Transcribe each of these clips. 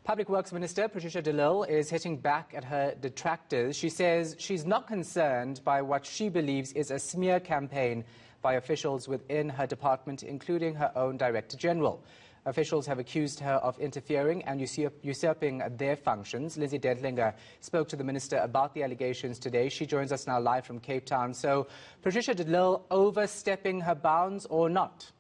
Public Works Minister Patricia de Lille is hitting back at her detractors. She says she's not concerned by what she believes is a smear campaign by officials within her department, including her own Director General. Officials have accused her of interfering and usurping their functions. Lizzie Dentlinger spoke to the minister about the allegations today. She joins us now live from Cape Town. So, Patricia de Lille overstepping her bounds or not?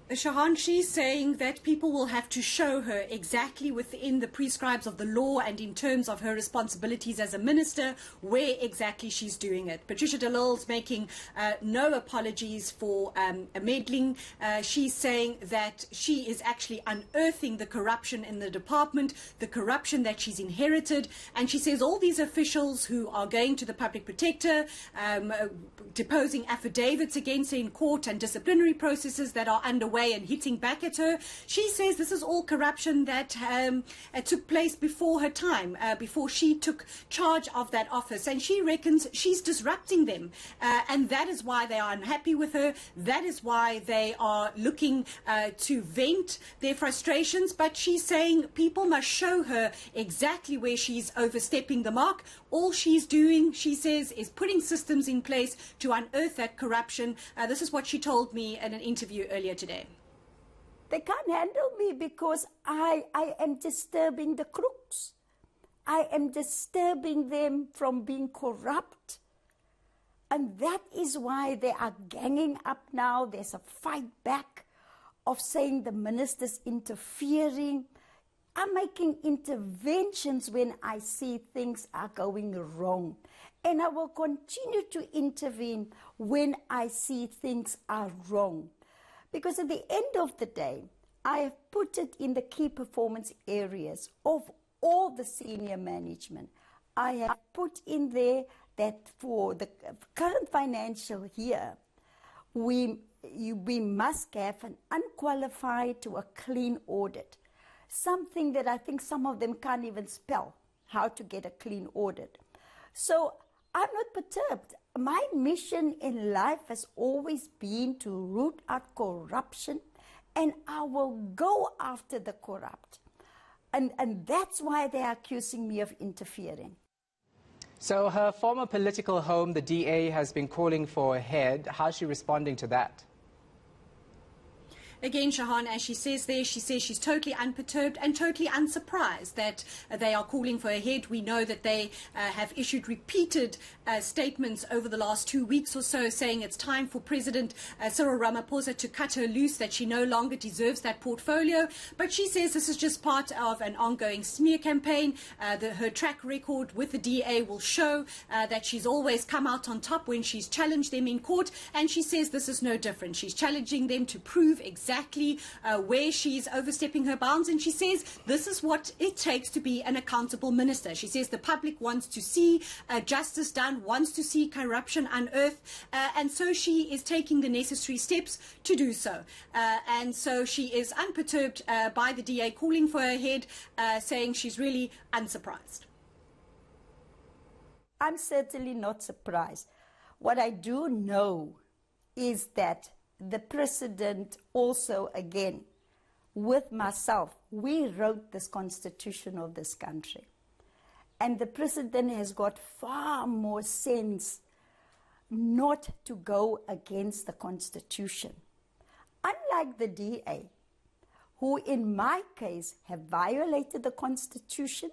Shahan, she's saying that people will have to show her exactly within the prescribes of the law and in terms of her responsibilities as a minister where exactly she's doing it. Patricia de Lille's making no apologies for meddling. She's saying that she is actually unearthing the corruption in the department, the corruption that she's inherited, and she says all these officials who are going to the public protector, deposing affidavits against her in court and disciplinary processes that are underway and hitting back at her. She says this is all corruption that took place before her time, before she took charge of that office, and she reckons she's disrupting them, and that is why they are unhappy with her. That is why they are looking to vent their frustrations, but she's saying people must show her exactly where she's overstepping the mark. All she's doing, she says, is putting systems in place to unearth that corruption. This is what she told me in an interview earlier today. They can't handle me because I am disturbing the crooks. I am disturbing them from being corrupt. And that is why they are ganging up now. There's a fight back of saying the minister's interfering. I'm making interventions when I see things are going wrong. And I will continue to intervene when I see things are wrong. Because at the end of the day, I have put it in the key performance areas of all the senior management. I have put in there that for the current financial year, we must have an unqualified to a clean audit. Something that I think some of them can't even spell, how to get a clean audit. So I'm not perturbed. My mission in life has always been to root out corruption, and I will go after the corrupt. And that's why they are accusing me of interfering. So her former political home, the DA, has been calling for a head. How's she responding to that? Again, Shahan, as she says there, she says she's totally unperturbed and totally unsurprised that they are calling for a head. We know that they have issued repeated statements over the last 2 weeks or so saying it's time for President Cyril Ramaphosa to cut her loose, that she no longer deserves that portfolio. But she says this is just part of an ongoing smear campaign. Her track record with the DA will show that she's always come out on top when she's challenged them in court. And she says this is no different. She's challenging them to prove exactly where she's overstepping her bounds, and she says this is what it takes to be an accountable minister. She says the public wants to see justice done, wants to see corruption unearthed, and so she is taking the necessary steps to do so. And so she is unperturbed by the DA calling for her head, saying she's really unsurprised. I'm certainly not surprised. What I do know is that the president also, again, with myself, we wrote this constitution of this country. And the president has got far more sense not to go against the constitution. Unlike the DA, who in my case have violated the constitution,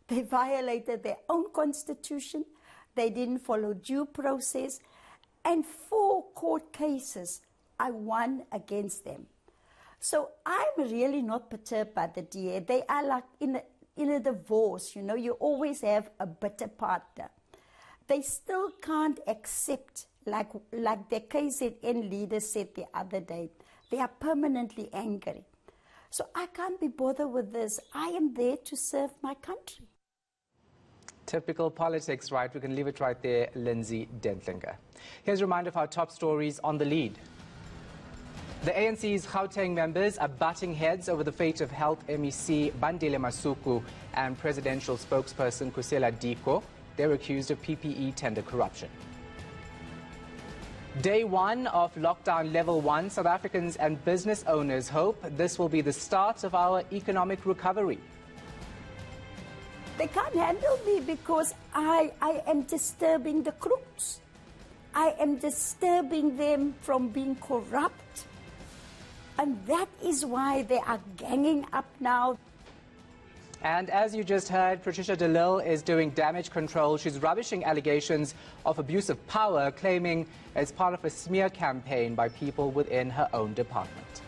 they violated their own constitution, they didn't follow due process, and 4 court cases I won against them. So I'm really not perturbed by the DA. They are like in a divorce, you know, you always have a bitter partner. They still can't accept, like the KZN leader said the other day, they are permanently angry. So I can't be bothered with this. I am there to serve my country. Typical politics, right? We can leave it right there, Lindsay Dentlinger. Here's a reminder of our top stories on the lead. The ANC's Gauteng members are butting heads over the fate of Health MEC Bandile Masuku and presidential spokesperson Kusela Diko. They're accused of PPE tender corruption. Day one of lockdown level 1, South Africans and business owners hope this will be the start of our economic recovery. They can't handle me because I am disturbing the crooks. I am disturbing them from being corrupt. And that is why they are ganging up now. And as you just heard, Patricia de Lille is doing damage control. She's rubbishing allegations of abuse of power, claiming it's part of a smear campaign by people within her own department.